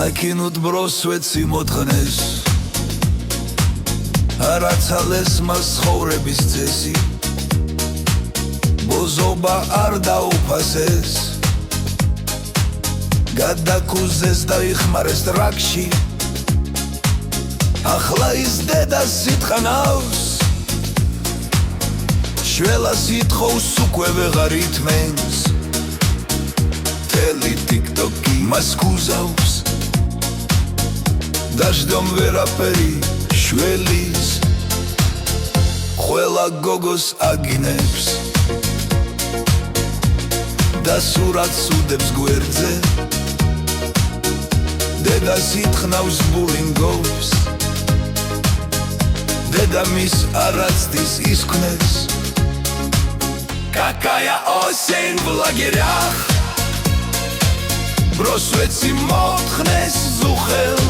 ნაკინოდ ბროსვეცი მოთხნეს არაცალეს მას ცხოვრების წესი ბოზობა არ დაუფასეს გადაკუზეს და იხმარეს ტრაქში ახლა ის დედას იტყანავს შველას ითხოვს უკვე ვეღარ ითმენს მთელი ტიკტოკი მას გუზავს დაждём ვერაფერი შველის ყველა გოგოს აგინებს და სურათს უდებს გვერდზე დედას იტყნავს ბულინგობს დედა მის არაცდის ისკვნეს Какая осень в лагерях Бросвеცი მოთხნეს ზუხელ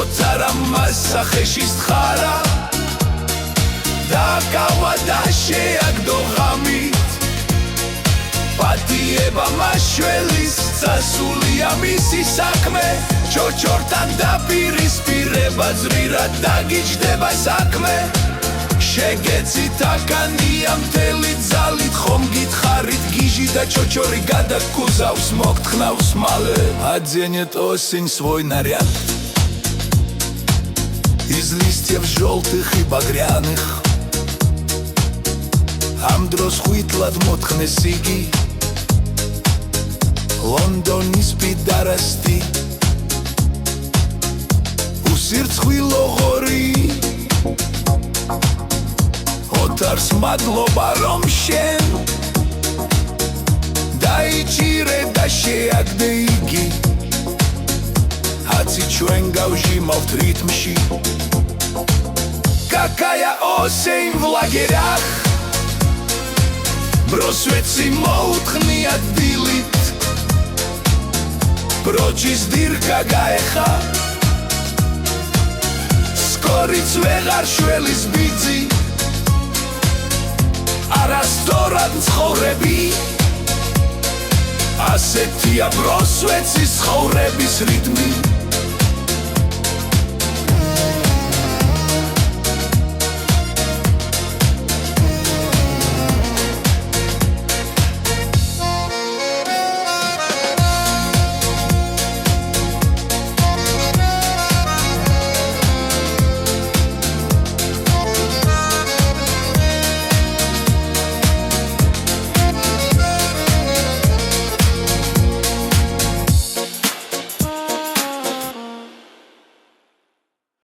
ოცარა მას სახეში სთხარა დაკავა და შეაგდო ღამით პატიება მაშველის წასულია მისი საქმე ჩოჩორთან დაპირისპირება ძვირად დაგიჯდება საქმე შეგეცით აკანია მთელი ძალით ხომ გითხარით გიჟი და ჩოჩორი გადაკუზავს მოგთხნავს მალე Оденет осень свой наряд Из листьев желтых и багряных Am დროს ხვითლად მოთხნეს იგი ლონდონის პიდარასტი უსირცხვილო ღორი ოტარს მადლობა რომ შენ დაიჭირე და შეაგდე იგი აცი ჩვენ გავჟიმავთ რიტმში Какая осень в лагерях Бросвеცი მოუთხნია დილით პროჩის დირკა გაეხა სკორიც ვეღარ შველის ბიძი არასწორად ცხოვრები ასეთია ბროსვეცის ცხოვრების რიტმი